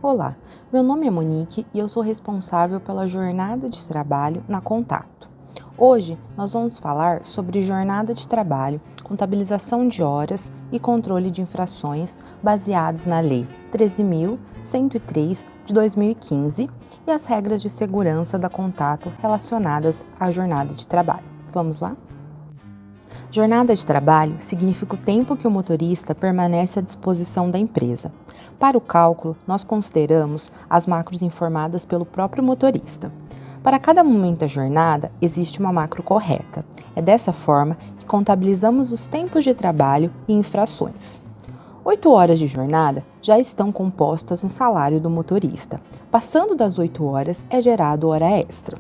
Olá, meu nome é Monique e eu sou responsável pela jornada de trabalho na Contato. Hoje nós vamos falar sobre jornada de trabalho, contabilização de horas e controle de infrações baseados na Lei 13.103 de 2015 e as regras de segurança da Contato relacionadas à jornada de trabalho. Vamos lá? Jornada de trabalho significa o tempo que o motorista permanece à disposição da empresa. Para o cálculo, nós consideramos as macros informadas pelo próprio motorista. Para cada momento da jornada, existe uma macro correta. É dessa forma que contabilizamos os tempos de trabalho e infrações. 8 horas de jornada já estão compostas no salário do motorista. Passando das 8 horas, é gerado hora extra.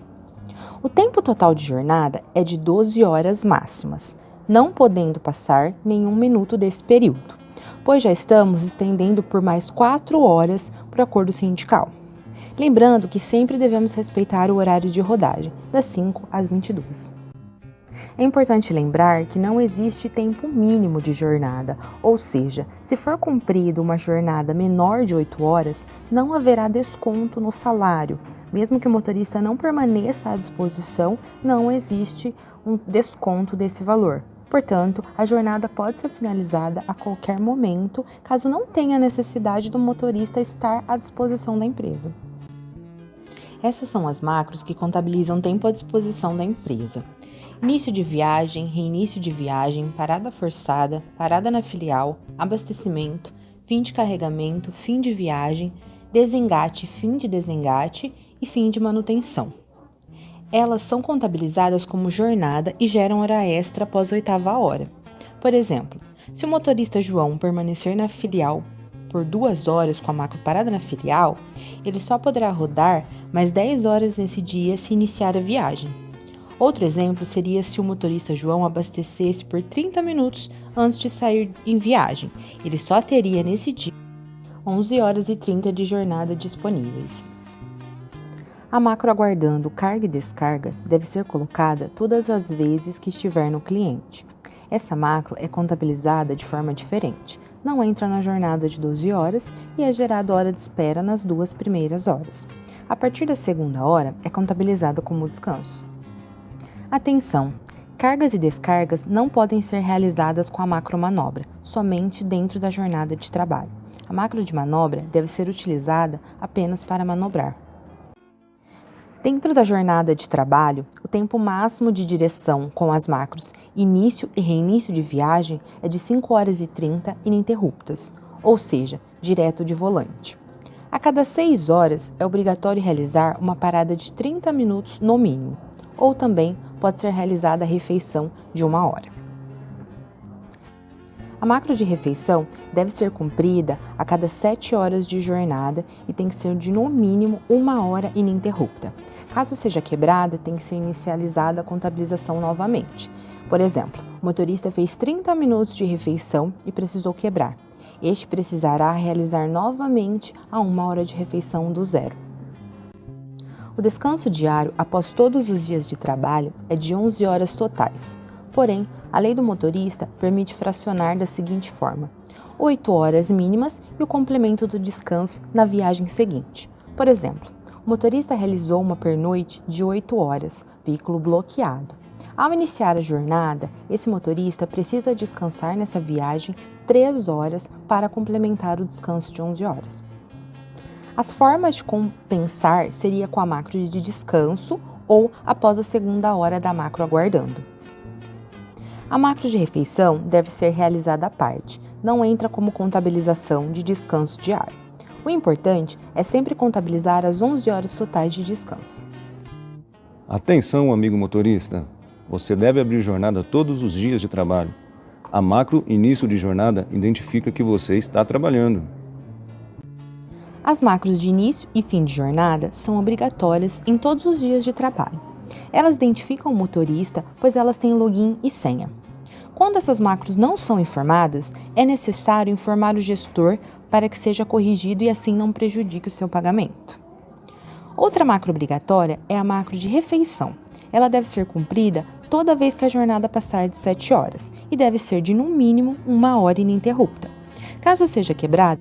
O tempo total de jornada é de 12 horas máximas, não podendo passar nenhum minuto desse período, pois já estamos estendendo por mais 4 horas por acordo sindical. Lembrando que sempre devemos respeitar o horário de rodagem, das 5 às 22. É importante lembrar que não existe tempo mínimo de jornada, ou seja, se for cumprida uma jornada menor de 8 horas, não haverá desconto no salário. Mesmo que o motorista não permaneça à disposição, não existe um desconto desse valor. Portanto, a jornada pode ser finalizada a qualquer momento, caso não tenha necessidade do motorista estar à disposição da empresa. Essas são as macros que contabilizam tempo à disposição da empresa. Início de viagem, reinício de viagem, parada forçada, parada na filial, abastecimento, fim de carregamento, fim de viagem, desengate, fim de desengate e fim de manutenção. Elas são contabilizadas como jornada e geram hora extra após a 8ª hora. Por exemplo, se o motorista João permanecer na filial por 2 horas com a macro parada na filial, ele só poderá rodar mais 10 horas nesse dia se iniciar a viagem. Outro exemplo seria se o motorista João abastecesse por 30 minutos antes de sair em viagem. Ele só teria nesse dia 11 horas e 30 de jornada disponíveis. A macro aguardando carga e descarga deve ser colocada todas as vezes que estiver no cliente. Essa macro é contabilizada de forma diferente. Não entra na jornada de 12 horas e é gerada hora de espera nas 2 primeiras horas. A partir da 2ª hora é contabilizada como descanso. Atenção! Cargas e descargas não podem ser realizadas com a macro manobra, somente dentro da jornada de trabalho. A macro de manobra deve ser utilizada apenas para manobrar. Dentro da jornada de trabalho, o tempo máximo de direção com as macros início e reinício de viagem é de 5 horas e 30 ininterruptas, ou seja, direto de volante. A cada 6 horas é obrigatório realizar uma parada de 30 minutos no mínimo, ou também pode ser realizada a refeição de 1 hora. A macro de refeição deve ser cumprida a cada 7 horas de jornada e tem que ser de no mínimo 1 hora ininterrupta. Caso seja quebrada, tem que ser inicializada a contabilização novamente. Por exemplo, o motorista fez 30 minutos de refeição e precisou quebrar. Este precisará realizar novamente a 1 hora de refeição do zero. O descanso diário após todos os dias de trabalho é de 11 horas totais. Porém, a lei do motorista permite fracionar da seguinte forma: 8 horas mínimas e o complemento do descanso na viagem seguinte. Por exemplo, o motorista realizou uma pernoite de 8 horas, veículo bloqueado. Ao iniciar a jornada, esse motorista precisa descansar nessa viagem 3 horas para complementar o descanso de 11 horas. As formas de compensar seria com a macro de descanso ou após a 2ª hora da macro aguardando. A macro de refeição deve ser realizada à parte, não entra como contabilização de descanso diário. O importante é sempre contabilizar as 11 horas totais de descanso. Atenção, amigo motorista! Você deve abrir jornada todos os dias de trabalho. A macro início de jornada identifica que você está trabalhando. As macros de início e fim de jornada são obrigatórias em todos os dias de trabalho. Elas identificam o motorista, pois elas têm login e senha. Quando essas macros não são informadas, é necessário informar o gestor para que seja corrigido e assim não prejudique o seu pagamento. Outra macro obrigatória é a macro de refeição. Ela deve ser cumprida toda vez que a jornada passar de 7 horas e deve ser de no mínimo 1 hora ininterrupta. Caso seja quebrada,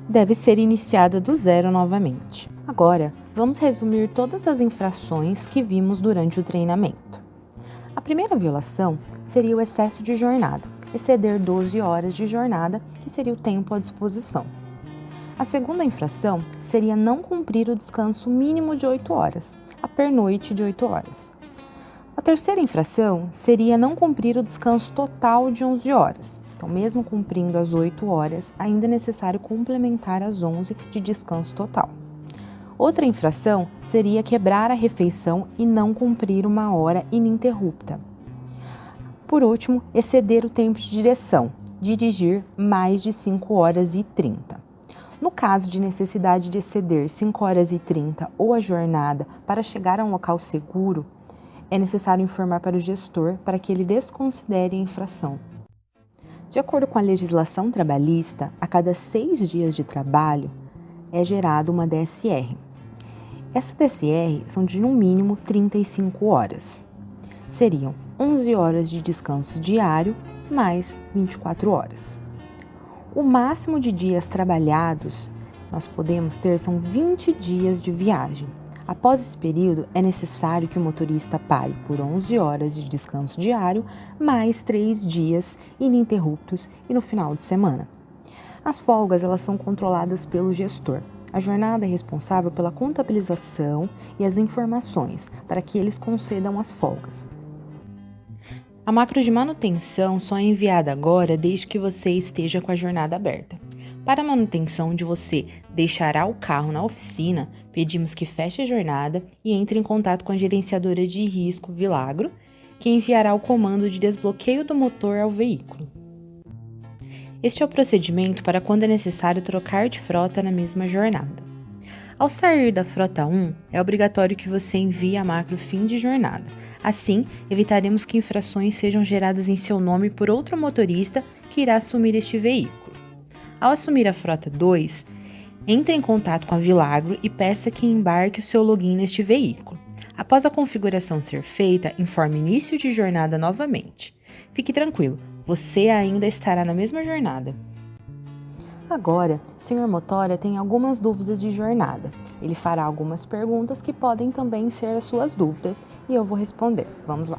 deve ser iniciada do zero novamente. Agora, vamos resumir todas as infrações que vimos durante o treinamento. A primeira violação seria o excesso de jornada, exceder 12 horas de jornada, que seria o tempo à disposição. A segunda infração seria não cumprir o descanso mínimo de 8 horas, a pernoite de 8 horas. A terceira infração seria não cumprir o descanso total de 11 horas. Então, mesmo cumprindo as 8 horas, ainda é necessário complementar as 11 de descanso total. Outra infração seria quebrar a refeição e não cumprir 1 hora ininterrupta. Por último, exceder o tempo de direção, dirigir mais de 5 horas e 30. No caso de necessidade de exceder 5 horas e 30 ou a jornada para chegar a um local seguro, é necessário informar para o gestor para que ele desconsidere a infração. De acordo com a legislação trabalhista, a cada 6 dias de trabalho é gerada uma DSR. Essa DSR são de no mínimo 35 horas. Seriam 11 horas de descanso diário mais 24 horas. O máximo de dias trabalhados nós podemos ter são 20 dias de viagem. Após esse período, é necessário que o motorista pare por 11 horas de descanso diário, mais 3 dias ininterruptos e no final de semana. As folgas elas são controladas pelo gestor. A jornada é responsável pela contabilização e as informações para que eles concedam as folgas. A macro de manutenção só é enviada agora desde que você esteja com a jornada aberta. Para a manutenção onde você deixará o carro na oficina, pedimos que feche a jornada e entre em contato com a gerenciadora de risco Vilagro, que enviará o comando de desbloqueio do motor ao veículo. Este é o procedimento para quando é necessário trocar de frota na mesma jornada. Ao sair da frota 1, é obrigatório que você envie a macro fim de jornada. Assim, evitaremos que infrações sejam geradas em seu nome por outro motorista que irá assumir este veículo. Ao assumir a frota 2, entre em contato com a Vilagro e peça que embarque o seu login neste veículo. Após a configuração ser feita, informe início de jornada novamente. Fique tranquilo, você ainda estará na mesma jornada. Agora, o Sr. Motora tem algumas dúvidas de jornada. Ele fará algumas perguntas que podem também ser as suas dúvidas e eu vou responder. Vamos lá.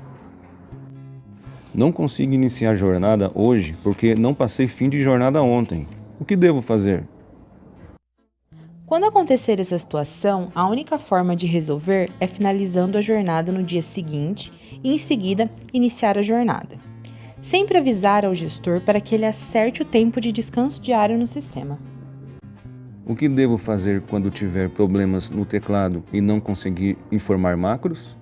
Não consigo iniciar a jornada hoje porque não passei fim de jornada ontem. O que devo fazer? Quando acontecer essa situação, a única forma de resolver é finalizando a jornada no dia seguinte e, em seguida, iniciar a jornada. Sempre avisar ao gestor para que ele acerte o tempo de descanso diário no sistema. O que devo fazer quando tiver problemas no teclado e não conseguir informar macros?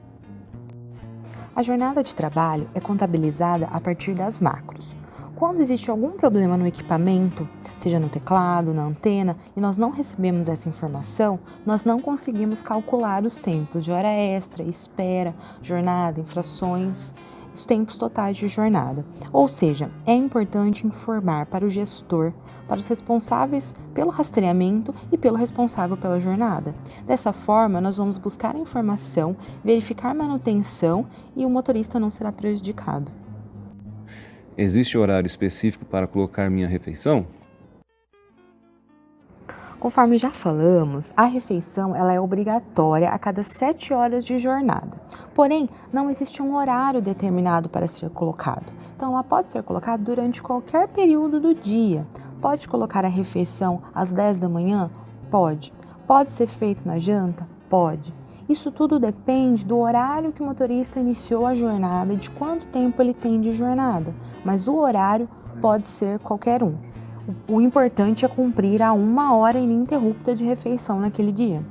A jornada de trabalho é contabilizada a partir das macros. Quando existe algum problema no equipamento, seja no teclado, na antena, e nós não recebemos essa informação, nós não conseguimos calcular os tempos de hora extra, espera, jornada, infrações, os tempos totais de jornada. Ou seja, é importante informar para o gestor, para os responsáveis pelo rastreamento e pelo responsável pela jornada. Dessa forma, nós vamos buscar a informação, verificar a manutenção e o motorista não será prejudicado. Existe horário específico para colocar minha refeição? Conforme já falamos, a refeição ela é obrigatória a cada 7 horas de jornada. Porém, não existe um horário determinado para ser colocado. Então, ela pode ser colocada durante qualquer período do dia. Pode colocar a refeição às 10 da manhã? Pode. Pode ser feito na janta? Pode. Isso tudo depende do horário que o motorista iniciou a jornada e de quanto tempo ele tem de jornada. Mas o horário pode ser qualquer um. O importante é cumprir a 1 hora ininterrupta de refeição naquele dia.